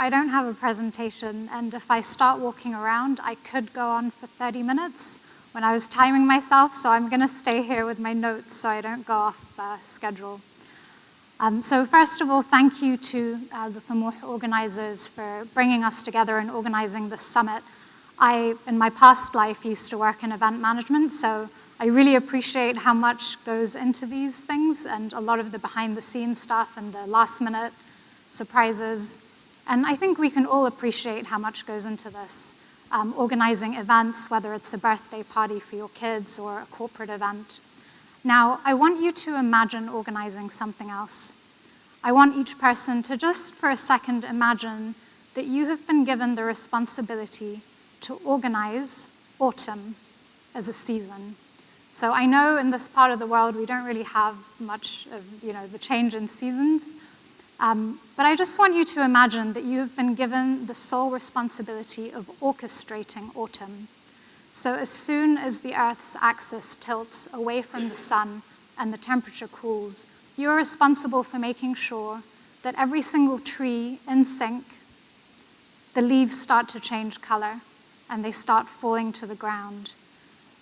I don't have a presentation, and if I start walking around, I could go on for 30 minutes when I was timing myself, so I'm going to stay here with my notes so I don't go off schedule. So first of all, thank you to the Tomouh organizers for bringing us together and organizing this summit. I, in my past life, used to work in event management, so I really appreciate how much goes into these things and a lot of the behind-the-scenes stuff and the last-minute surprises. And I think we can all appreciate how much goes into this. Organizing events, whether it's a birthday party for your kids or a corporate event. Now, I want you to imagine organizing something else. I want each person to just for a second imagine that you have been given the responsibility to organize autumn as a season. So I know in this part of the world we don't really have much of the change in seasons, but I just want you to imagine that you have been given the sole responsibility of orchestrating autumn. So as soon as the Earth's axis tilts away from the sun and the temperature cools, you're responsible for making sure that every single tree in sync, the leaves start to change color and they start falling to the ground,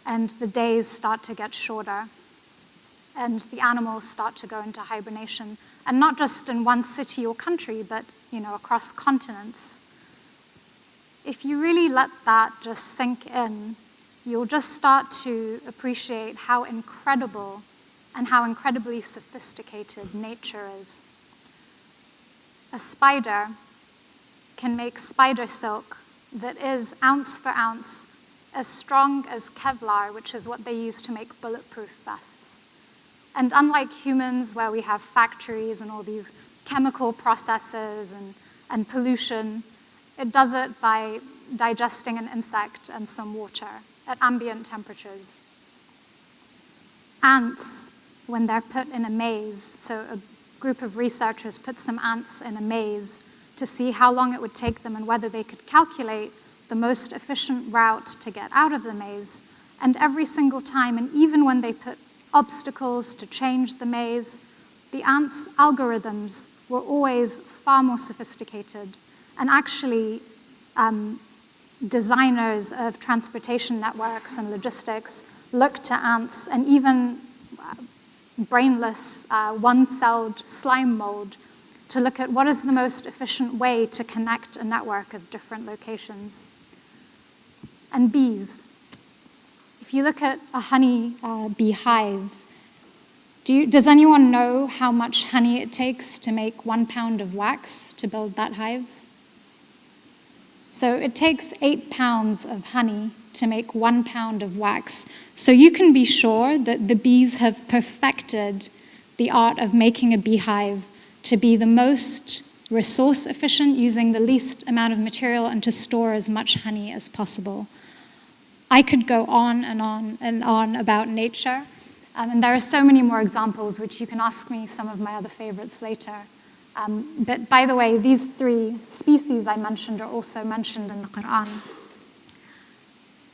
and the days start to get shorter, and the animals start to go into hibernation, and not just in one city or country, but across continents. If you really let that just sink in, you'll just start to appreciate how incredible and how incredibly sophisticated nature is. A spider can make spider silk that is ounce for ounce as strong as Kevlar, which is what they use to make bulletproof vests. And unlike humans, where we have factories and all these chemical processes and pollution, it does it by digesting an insect and some water at ambient temperatures. Ants, when they're put in a maze, so a group of researchers put some ants in a maze to see how long it would take them and whether they could calculate the most efficient route to get out of the maze. And every single time, and even when they put obstacles to change the maze, the ants' algorithms were always far more sophisticated. And actually, designers of transportation networks and logistics looked to ants and even brainless one-celled slime mold to look at what is the most efficient way to connect a network of different locations. And bees. If you look at a honey bee hive, does anyone know how much honey it takes to make 1 pound of wax to build that hive? So it takes 8 pounds of honey to make 1 pound of wax. So you can be sure that the bees have perfected the art of making a beehive to be the most resource efficient, using the least amount of material, and to store as much honey as possible. I could go on and on and on about nature, and there are so many more examples, which you can ask me some of my other favorites later. But by the way, these 3 species I mentioned are also mentioned in the Quran.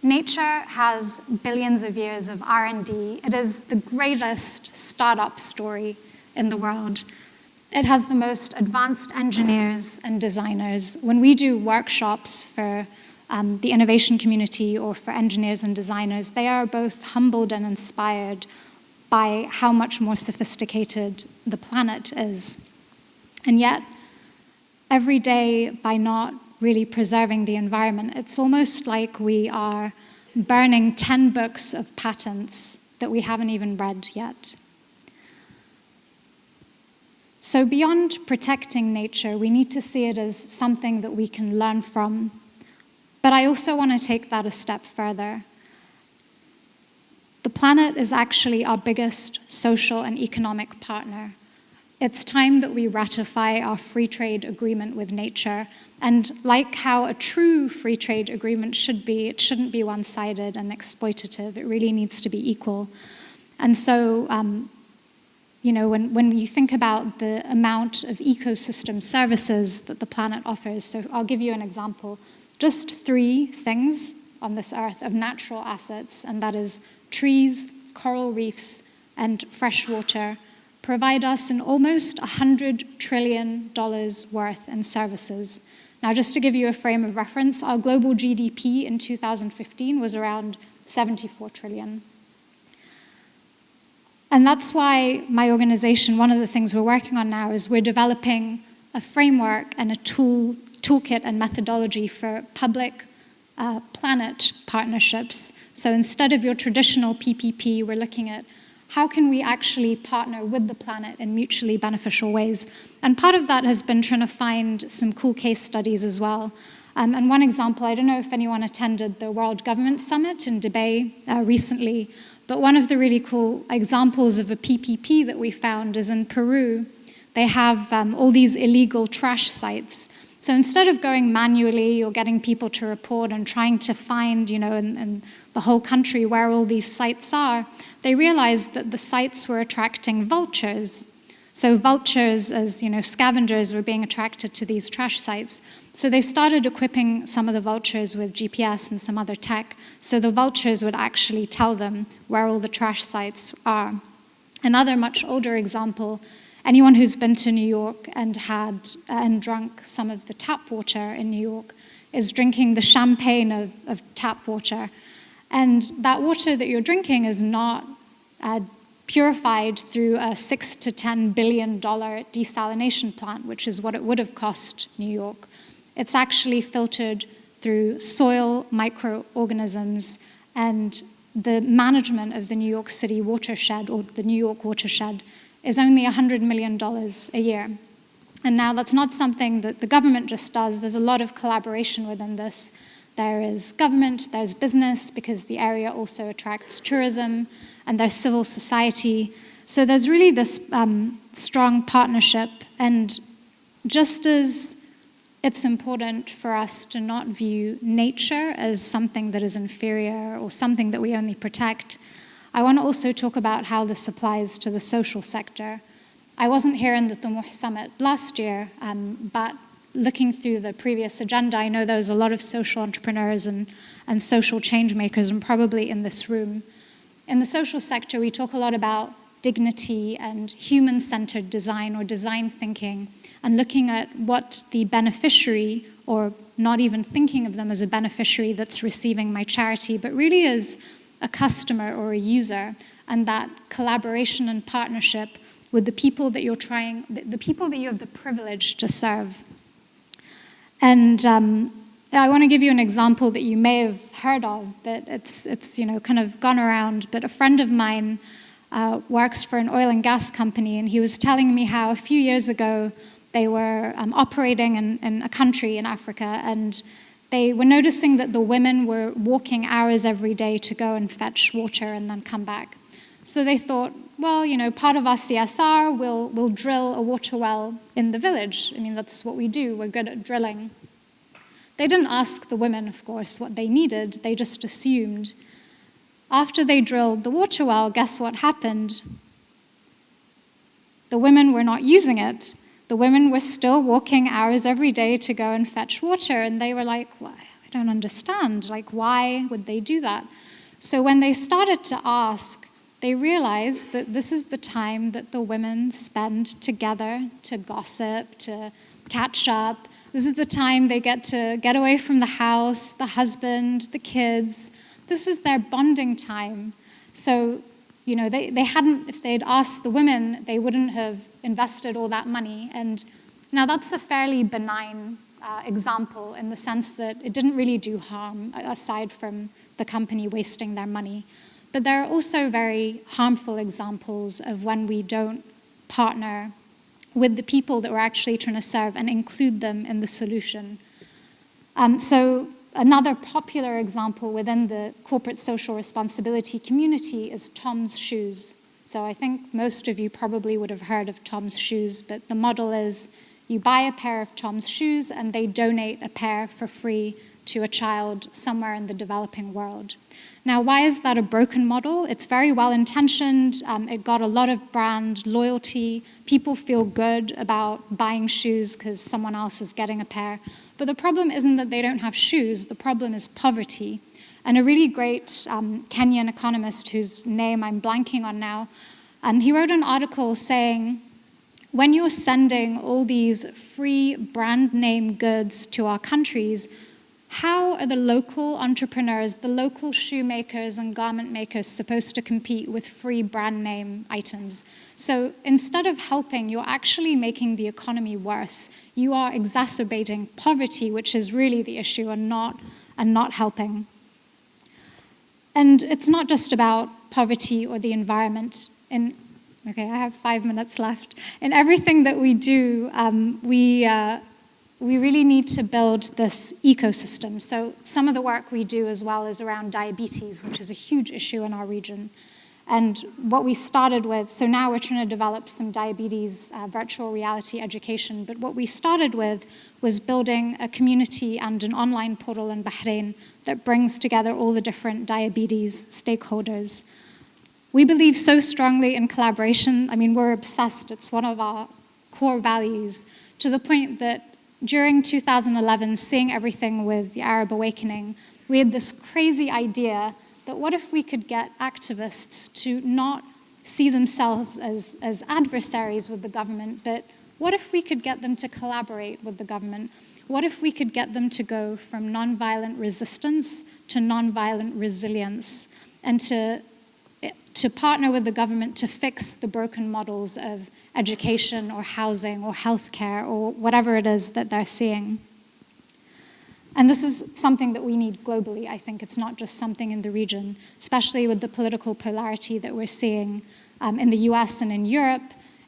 Nature has billions of years of R&D. It is the greatest startup story in the world. It has the most advanced engineers and designers. When we do workshops for the innovation community or for engineers and designers, they are both humbled and inspired by how much more sophisticated the planet is. And yet, every day, by not really preserving the environment, it's almost like we are burning 10 books of patents that we haven't even read yet. So beyond protecting nature, we need to see it as something that we can learn from. But I also want to take that a step further. The planet is actually our biggest social and economic partner. It's time that we ratify our free trade agreement with nature. And like how a true free trade agreement should be, it shouldn't be one-sided and exploitative. It really needs to be equal. And so, when you think about the amount of ecosystem services that the planet offers, so I'll give you an example. Just 3 things on this earth of natural assets, and that is trees, coral reefs, and fresh water, provide us in almost $100 trillion worth in services. Now, just to give you a frame of reference, our global GDP in 2015 was around 74 trillion. And that's why my organization, one of the things we're working on now is we're developing a framework and a toolkit and methodology for public planet partnerships. So instead of your traditional PPP, we're looking at how can we actually partner with the planet in mutually beneficial ways. And part of that has been trying to find some cool case studies as well. And one example, I don't know if anyone attended the World Government Summit in Dubai recently, but one of the really cool examples of a PPP that we found is in Peru. They have all these illegal trash sites. So instead of going manually or getting people to report and trying to find, in the whole country where all these sites are, they realized that the sites were attracting vultures. So vultures, as scavengers, were being attracted to these trash sites. So they started equipping some of the vultures with GPS and some other tech, so the vultures would actually tell them where all the trash sites are. Another much older example, anyone who's been to New York and drunk some of the tap water in New York is drinking the champagne of tap water. And that water that you're drinking is not purified through a $6 to $10 billion desalination plant, which is what it would have cost New York. It's actually filtered through soil microorganisms, and the management of the New York City watershed, or the New York watershed, is only $100 million a year. And now that's not something that the government just does. There's a lot of collaboration within this. There is government, there's business, because the area also attracts tourism, and there's civil society. So there's really this strong partnership, and just as it's important for us to not view nature as something that is inferior or something that we only protect, I want to also talk about how this applies to the social sector. I wasn't here in the Tomouh summit last year, but looking through the previous agenda, I know there was a lot of social entrepreneurs and social change makers, and probably in this room. In the social sector, we talk a lot about dignity and human-centered design or design thinking, and looking at what the beneficiary, or not even thinking of them as a beneficiary that's receiving my charity, but really as a customer or a user, and that collaboration and partnership with the people that you're the people that you have the privilege to serve. And I want to give you an example that you may have heard of, but it's kind of gone around. But a friend of mine works for an oil and gas company, and he was telling me how a few years ago they were operating in a country in Africa, and they were noticing that the women were walking hours every day to go and fetch water and then come back. So they thought, well, part of our CSR, we'll drill a water well in the village. I mean, that's what we do. We're good at drilling. They didn't ask the women, of course, what they needed. They just assumed. After they drilled the water well, guess what happened? The women were not using it. The women were still walking hours every day to go and fetch water, and they were like, well, I don't understand. Why would they do that? So when they started to ask, they realized that this is the time that the women spend together to gossip, to catch up. This is the time they get to get away from the house, the husband, the kids. This is their bonding time. So, they hadn't, if they'd asked the women, they wouldn't have invested all that money. And now that's a fairly benign example in the sense that it didn't really do harm, aside from the company wasting their money. But there are also very harmful examples of when we don't partner with the people that we're actually trying to serve and include them in the solution. So another popular example within the corporate social responsibility community is Tom's Shoes. So I think most of you probably would have heard of Tom's Shoes, but the model is you buy a pair of Tom's shoes and they donate a pair for free to a child somewhere in the developing world. Now, why is that a broken model? It's very well-intentioned. It got a lot of brand loyalty. People feel good about buying shoes because someone else is getting a pair. But the problem isn't that they don't have shoes. The problem is poverty. And a really great Kenyan economist whose name I'm blanking on now, he wrote an article saying, when you're sending all these free brand name goods to our countries, how are the local entrepreneurs, the local shoemakers and garment makers supposed to compete with free brand name items? So instead of helping, you're actually making the economy worse. You are exacerbating poverty, which is really the issue, and not helping. And it's not just about poverty or the environment. Okay, I have 5 minutes left. In everything that we do, we really need to build this ecosystem. So some of the work we do as well is around diabetes, which is a huge issue in our region. And what we started with, so now we're trying to develop some diabetes virtual reality education, but what we started with was building a community and an online portal in Bahrain that brings together all the different diabetes stakeholders. We believe so strongly in collaboration. I mean, we're obsessed. It's one of our core values, to the point that during 2011, seeing everything with the Arab Awakening, we had this crazy idea that what if we could get activists to not see themselves as adversaries with the government, but what if we could get them to collaborate with the government? What if we could get them to go from nonviolent resistance to nonviolent resilience, and to partner with the government to fix the broken models of education or housing or healthcare or whatever it is that they're seeing. And this is something that we need globally. I think it's not just something in the region, especially with the political polarity that we're seeing in the US and in Europe.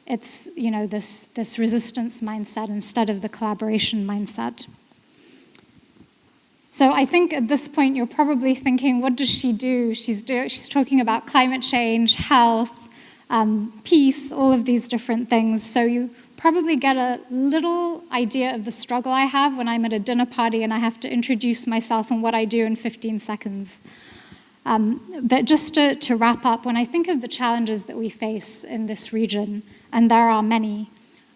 It's, you know, this resistance mindset instead of the collaboration mindset. So I think at this point you're probably thinking, what does she do? She's talking about climate change, health, peace, all of these different things. So you probably get a little idea of the struggle I have when I'm at a dinner party and I have to introduce myself and what I do in 15 seconds. But just to wrap up, when I think of the challenges that we face in this region, and there are many,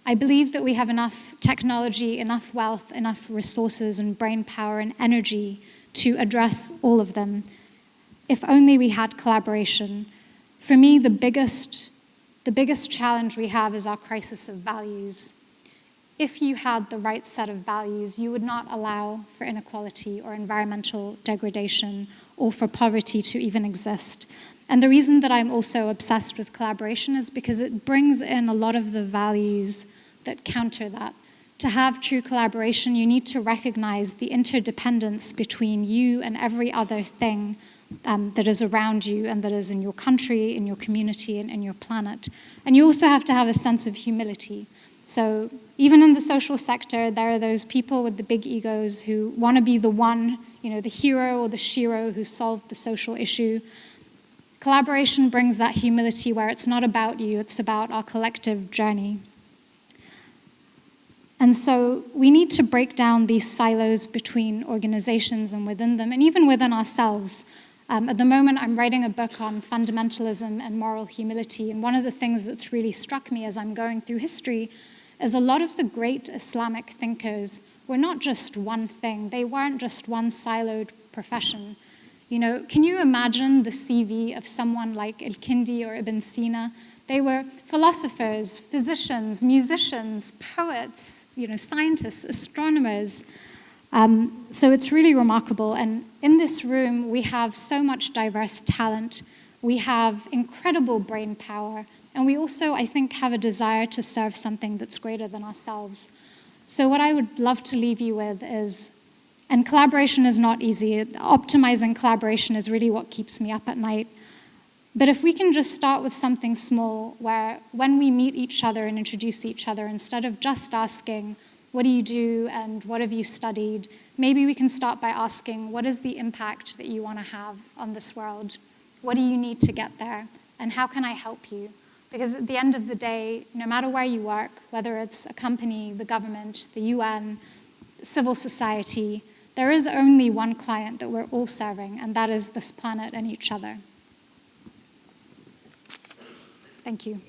I believe that we have enough technology, enough wealth, enough resources and brain power and energy to address all of them, if only we had collaboration. For me, the biggest challenge we have is our crisis of values. If you had the right set of values, you would not allow for inequality or environmental degradation or for poverty to even exist. And the reason that I'm also obsessed with collaboration is because it brings in a lot of the values that counter that. To have true collaboration, you need to recognize the interdependence between you and every other thing that is around you and that is in your country, in your community, and in your planet. And you also have to have a sense of humility. So even in the social sector, there are those people with the big egos who want to be the one, you know, the hero or the shero who solved the social issue. Collaboration brings that humility where it's not about you, it's about our collective journey. And so we need to break down these silos between organizations and within them, and even within ourselves. At the moment, I'm writing a book on fundamentalism and moral humility, and one of the things that's really struck me as I'm going through history is a lot of the great Islamic thinkers were not just one thing. They weren't just one siloed profession. You know, can you imagine the CV of someone like Al-Kindi or Ibn Sina? They were philosophers, physicians, musicians, poets, you know, scientists, astronomers. So it's really remarkable. And in this room, we have so much diverse talent. We have incredible brain power. And we also, I think, have a desire to serve something that's greater than ourselves. So what I would love to leave you with is, and collaboration is not easy. Optimizing collaboration is really what keeps me up at night. But if we can just start with something small, where when we meet each other and introduce each other, instead of just asking, what do you do and what have you studied, maybe we can start by asking, what is the impact that you want to have on this world? What do you need to get there? And how can I help you? Because at the end of the day, no matter where you work, whether it's a company, the government, the UN, civil society, there is only one client that we're all serving, and that is this planet and each other. Thank you.